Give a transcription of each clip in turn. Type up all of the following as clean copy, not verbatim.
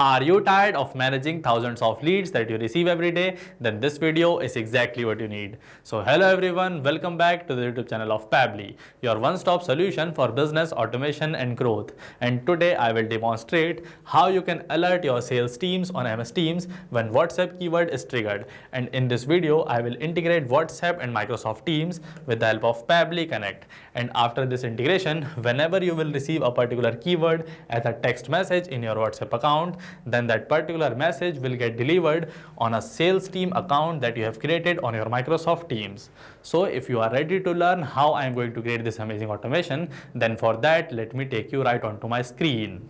Are you tired of managing thousands of leads that you receive every day? Then this video is exactly what you need. So hello everyone, welcome back to the YouTube channel of Pabbly, your one-stop solution for business automation and growth. And today I will demonstrate how you can alert your sales teams on MS Teams when WhatsApp keyword is triggered. And in this video, I will integrate WhatsApp and Microsoft Teams with the help of Pabbly Connect. And after this integration, whenever you will receive a particular keyword as a text message in your WhatsApp account, then that particular message will get delivered on a sales team account that you have created on your Microsoft Teams. So if you are ready to learn how I am going to create this amazing automation, then for that let me take you right onto my screen.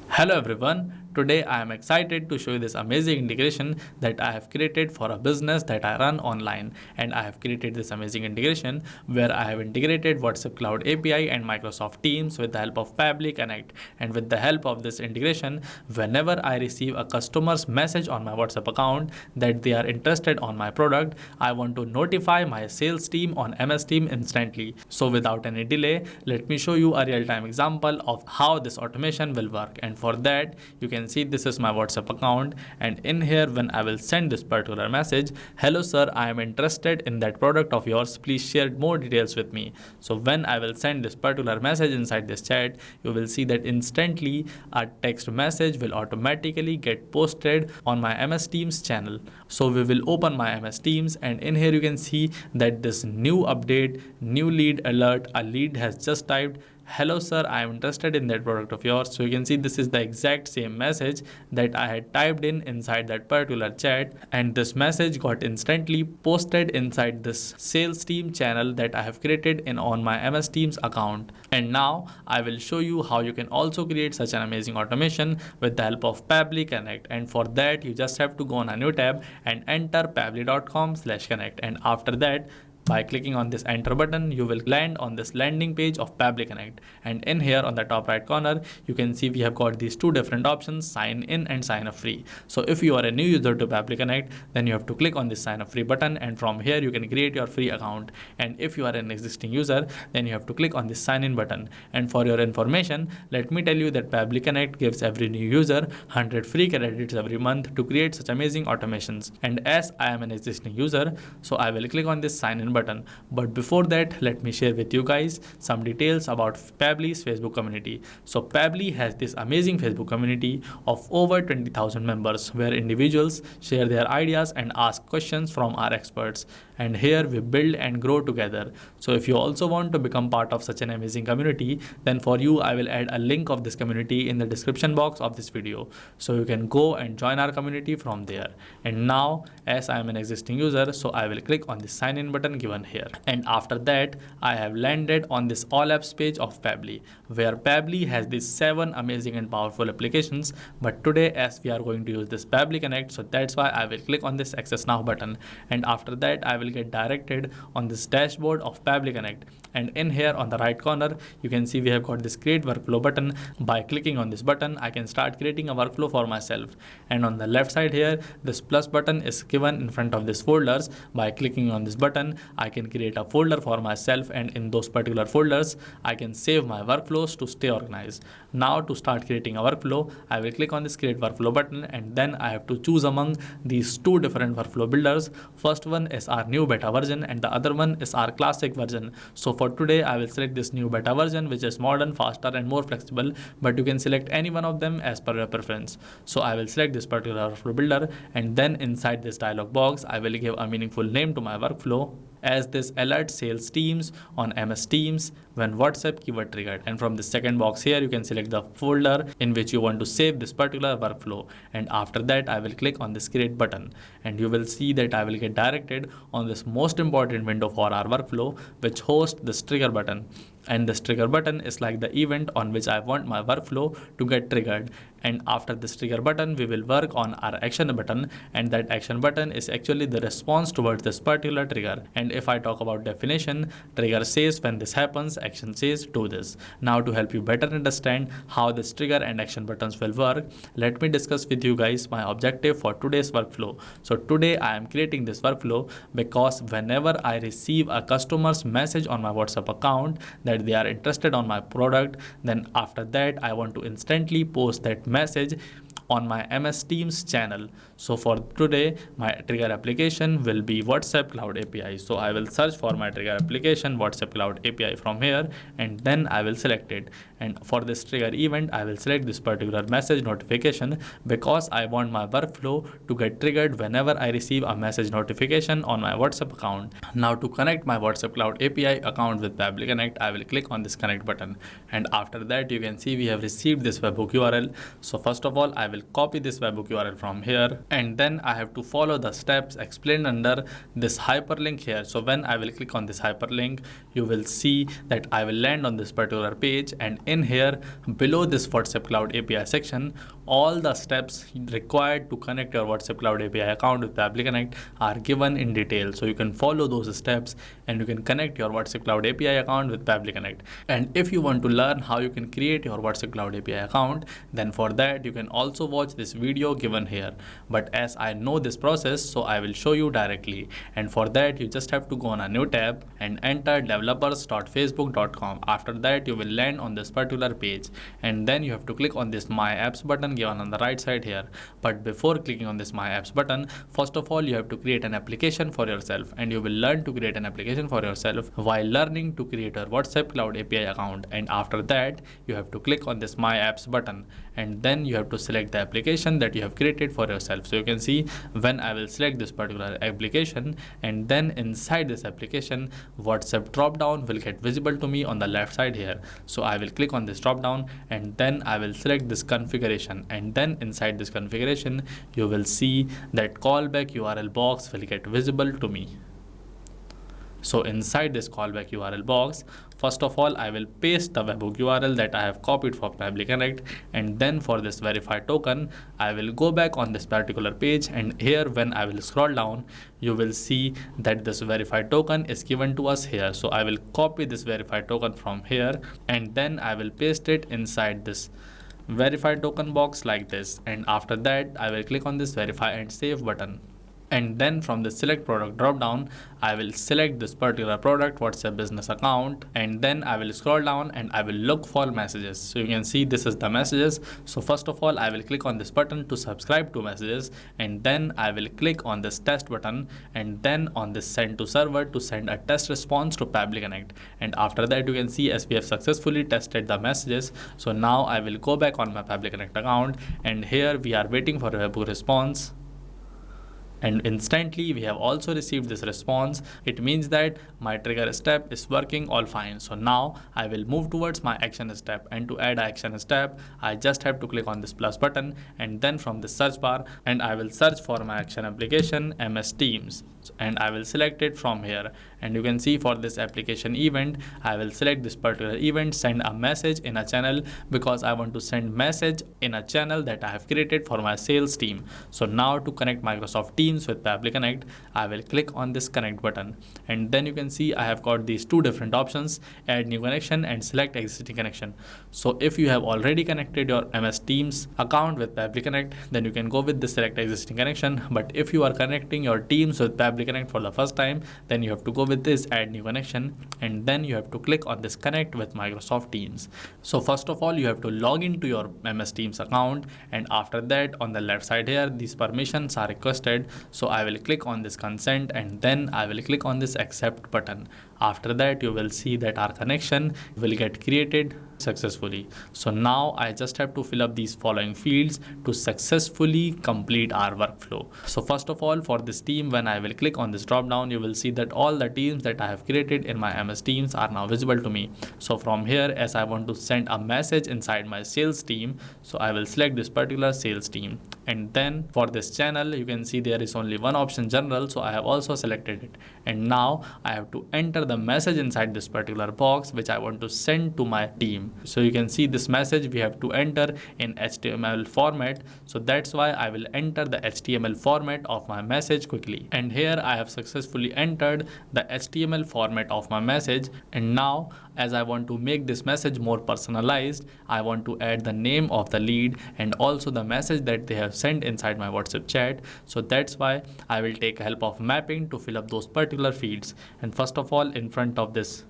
Hello everyone, today I am excited to show you this amazing integration that I have created for a business that I run online. And I have created this amazing integration where I have integrated WhatsApp Cloud API and Microsoft Teams with the help of Pabbly Connect. And with the help of this integration, whenever I receive a customer's message on my WhatsApp account that they are interested on my product, I want to notify my sales team on MS Team instantly. So without any delay, let me show you a real-time example of how this automation will work. And for that, you can see this is my WhatsApp account, and in here when I will send this particular message, hello sir, I am interested in that product of yours, please share more details with me. So when I will send this particular message inside this chat, you will see that instantly a text message will automatically get posted on my MS Teams channel. So we will open my MS Teams, and in here you can see that this new update, new lead alert, a lead has just typed, hello sir, I am interested in that product of yours. So you can see this is the exact same message that I had typed in inside that particular chat, and this message got instantly posted inside this sales team channel that I have created on my MS Teams account. And now I will show you how you can also create such an amazing automation with the help of Pabbly Connect. And for that, you just have to go on a new tab and enter pabbly.com/connect, and after that, by clicking on this enter button, you will land on this landing page of Pabbly Connect. And in here on the top right corner, you can see we have got these two different options, sign in and sign up free. So if you are a new user to Pabbly Connect, then you have to click on this sign up free button, and from here you can create your free account. And if you are an existing user, then you have to click on this sign in button. And for your information, let me tell you that Pabbly Connect gives every new user 100 free credits every month to create such amazing automations. And as I am an existing user, so I will click on this sign in button. But before that, let me share with you guys some details about Pabbly's Facebook community. So Pabbly has this amazing Facebook community of over 20,000 members where individuals share their ideas and ask questions from our experts. And here we build and grow together. So if you also want to become part of such an amazing community, then for you I will add a link of this community in the description box of this video. So you can go and join our community from there. And now, as I am an existing user, so I will click on the sign in button given here. And after that, I have landed on this all apps page of Pabbly, where Pabbly has these 7 amazing and powerful applications. But today, as we are going to use this Pabbly Connect, so that's why I will click on this access now button. And after that, I will get directed on this dashboard of Pabbly Connect. And in here on the right corner, you can see we have got this create workflow button. By clicking on this button, I can start creating a workflow for myself. And on the left side here, this plus button is given in front of this folders. By clicking on this button, I can create a folder for myself, and in those particular folders, I can save my workflows to stay organized. Now to start creating a workflow, I will click on this create workflow button, and then I have to choose among these two different workflow builders. First one is our new beta version and the other one is our classic version. So for today, I will select this new beta version, which is modern, faster and more flexible, but you can select any one of them as per your preference. So I will select this particular workflow builder, and then inside this dialog box, I will give a meaningful name to my workflow as this alert sales teams on MS Teams when WhatsApp keyword triggered. And from the second box here, you can select the folder in which you want to save this particular workflow. And after that, I will click on this create button, and you will see that I will get directed on this most important window for our workflow, which hosts this trigger button. And this trigger button is like the event on which I want my workflow to get triggered. And after this trigger button, we will work on our action button, and that action button is actually the response towards this particular trigger. And if I talk about definition, trigger says when this happens, action says do this. Now to help you better understand how this trigger and action buttons will work, let me discuss with you guys my objective for today's workflow. So today I am creating this workflow because whenever I receive a customer's message on my WhatsApp account that they are interested on my product, then after that I want to instantly post that message on my MS Teams channel. So for today, my trigger application will be WhatsApp Cloud API. So I will search for my trigger application WhatsApp Cloud API from here, and then I will select it. And for this trigger event, I will select this particular message notification because I want my workflow to get triggered whenever I receive a message notification on my WhatsApp account. Now to connect my WhatsApp Cloud API account with Pabbly Connect, I will click on this connect button. And after that, you can see we have received this webhook URL. So first of all, I will copy this webhook URL from here, and then I have to follow the steps explained under this hyperlink here. So when I will click on this hyperlink, you will see that I will land on this particular page, and in here below this WhatsApp Cloud API section, all the steps required to connect your WhatsApp Cloud API account with Pabbly Connect are given in detail. So you can follow those steps and you can connect your WhatsApp Cloud API account with Pabbly Connect. And if you want to learn how you can create your WhatsApp Cloud API account, then for that you can also watch this video given here. But as I know this process, so I will show you directly. And for that, you just have to go on a new tab and enter developers.facebook.com. After that, you will land on this particular page, and then you have to click on this My Apps button given on the right side here. But before clicking on this My Apps button, first of all, you have to create an application for yourself, and you will learn to create an application for yourself while learning to create your WhatsApp Cloud API account. And after that, you have to click on this My Apps button, and then you have to select the application that you have created for yourself. So you can see when I will select this particular application, and then inside this application, WhatsApp drop down will get visible to me on the left side here. So I will click on this drop down, and then I will select this configuration, and then inside this configuration you will see that callback URL box will get visible to me. So inside this callback URL box, first of all, I will paste the webhook URL that I have copied for Pabbly Connect, and then for this verify token, I will go back on this particular page, and here when I will scroll down, you will see that this verify token is given to us here. So I will copy this verify token from here, and then I will paste it inside this verify token box like this. And after that, I will click on this verify and save button. And then from the select product drop down, I will select this particular product WhatsApp business account, and then I will scroll down and I will look for messages. So you can see this is the messages. So first of all, I will click on this button to subscribe to messages, and then I will click on this test button, and then on this send to server to send a test response to Pabbly Connect. And after that, you can see as we have successfully tested the messages. So now I will go back on my Pabbly Connect account, and here we are waiting for a webhook response. And instantly we have also received this response. It means that my trigger step is working all fine. So now I will move towards my action step, and to add action step, I just have to click on this plus button, and then from the search bar, and I will search for my action application MS Teams, and I will select it from here. And you can see for this application event, I will select this particular event, send a message in a channel, because I want to send message in a channel that I have created for my sales team. So now to connect Microsoft Teams with Pabbly Connect, I will click on this connect button, and then you can see I have got these two different options: add new connection and select existing connection. So if you have already connected your MS Teams account with Pabbly Connect, then you can go with the select existing connection. But if you are connecting your teams with Pabbly Connect for the first time, then you have to go with this add new connection, and then you have to click on this connect with Microsoft Teams. So first of all, you have to log into your MS Teams account, and after that on the left side here, these permissions are requested. So I will click on this consent, and then I will click on this accept button. After that, you will see that our connection will get created successfully. So now I just have to fill up these following fields to successfully complete our workflow. So first of all, for this team, when I will click on this drop down, you will see that all the teams that I have created in my MS Teams are now visible to me. So from here, as I want to send a message inside my sales team, so I will select this particular sales team. And then for this channel, you can see there is only one option, general, so I have also selected it. And now I have to enter the message inside this particular box which I want to send to my team. So you can see this message we have to enter in HTML format. So that's why I will enter the HTML format of my message quickly. And here I have successfully entered the HTML format of my message. And now, as I want to make this message more personalized, I want to add the name of the lead and also the message that they have sent inside my WhatsApp chat. So that's why I will take help of mapping to fill up those particular fields. And first of all, in front of this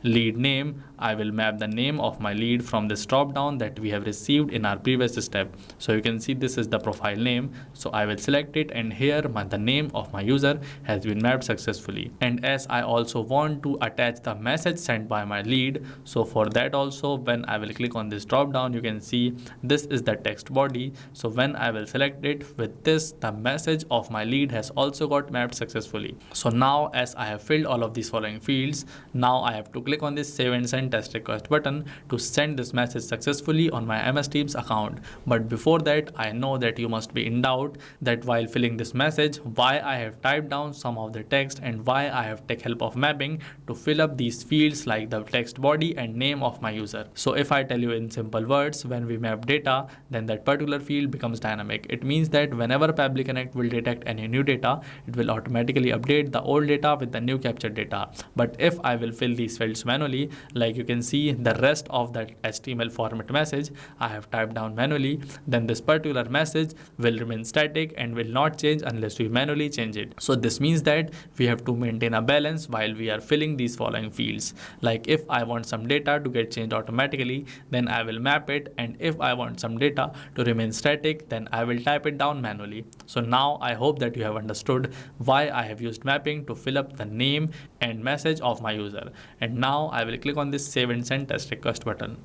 lead name, I will map the name of my lead from this drop down that we have received in our previous step. So you can see this is the profile name. So I will select it, and here the name of my user has been mapped successfully. And as I also want to attach the message sent by my lead, so for that also when I will click on this drop down, you can see this is the text body. So when I will select it, with this the message of my lead has also got mapped successfully. So now as I have filled all of these following fields, now I have to click on this save and send test request button to send this message successfully on my MS Teams account. But before that, I know that you must be in doubt that while filling this message, why I have typed down some of the text and why I have taken help of mapping to fill up these fields like the text body and name of my user. So if I tell you in simple words, when we map data, then that particular field becomes dynamic. It means that whenever Pabbly Connect will detect any new data, it will automatically update the old data with the new captured data. But if I will fill these fields manually, like you can see the rest of that HTML format message I have typed down manually, then this particular message will remain static and will not change unless we manually change it. So this means that we have to maintain a balance while we are filling these following fields. Like if I want some data to get changed automatically, then I will map it, and if I want some data to remain static, then I will type it down manually. So now I hope that you have understood why I have used mapping to fill up the name and message of my user. And now I will click on this save and send test request button.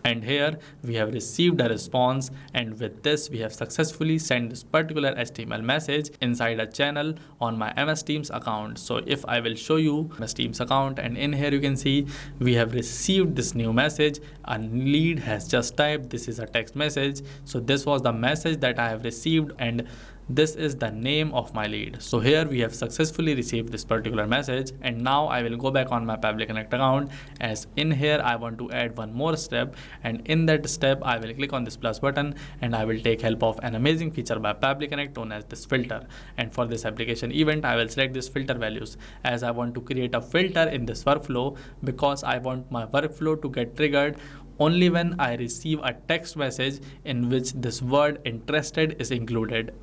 And here we have received a response, and with this we have successfully sent this particular HTML message inside a channel on my MS Teams account. So if I will show you MS Teams account, and in here you can see we have received this new message. A lead has just typed, this is a text message. So this was the message that I have received, and this is the name of my lead. So here we have successfully received this particular message, and now I will go back on my Pabbly Connect account, as in here I want to add one more step, and in that step I will click on this plus button, and I will take help of an amazing feature by Pabbly Connect known as this filter. And for this application event, I will select this filter values, as I want to create a filter in this workflow, because I want my workflow to get triggered only when I receive a text message in which this word interested is included.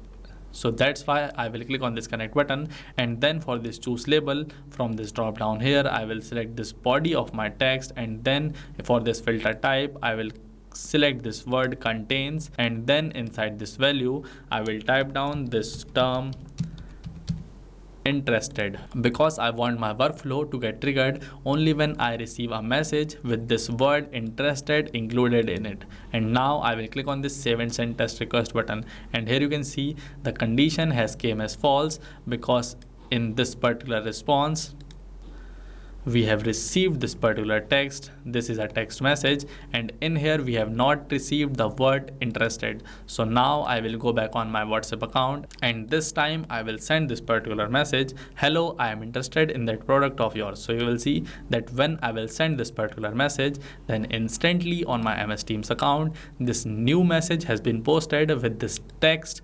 So that's why I will click on this connect button, and then for this choose label, from this drop down here I will select this body of my text, and then for this filter type I will select this word contains, and then inside this value I will type down this term interested, because I want my workflow to get triggered only when I receive a message with this word interested included in it. And now I will click on this save and send test request button, and here you can see the condition has came as false, because in this particular response we have received this particular text. This is a text message, and in here we have not received the word interested. So now I will go back on my WhatsApp account, and this time I will send this particular message, hello, I am interested in that product of yours. So you will see that when I will send this particular message, then instantly on my MS Teams account this new message has been posted with this text,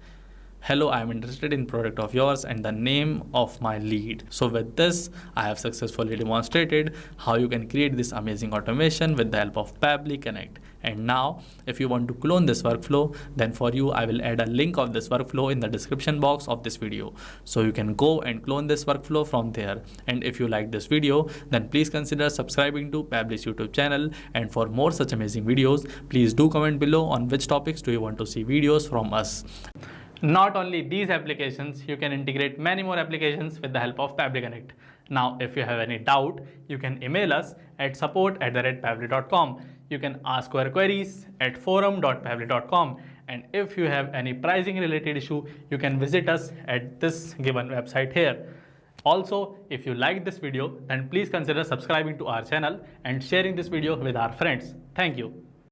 hello, I am interested in product of yours, and the name of my lead. So with this, I have successfully demonstrated how you can create this amazing automation with the help of Pabbly Connect. And now, if you want to clone this workflow, then for you, I will add a link of this workflow in the description box of this video. So you can go and clone this workflow from there. And if you like this video, then please consider subscribing to Pabbly's YouTube channel. And for more such amazing videos, please do comment below on which topics do you want to see videos from us. Not only these applications, you can integrate many more applications with the help of Pabbly Connect. Now, if you have any doubt, you can email us at support@pabbly.com. You can ask your queries at forum.pabbly.com. And if you have any pricing related issue, you can visit us at this given website here. Also, if you like this video, then please consider subscribing to our channel and sharing this video with our friends. Thank you.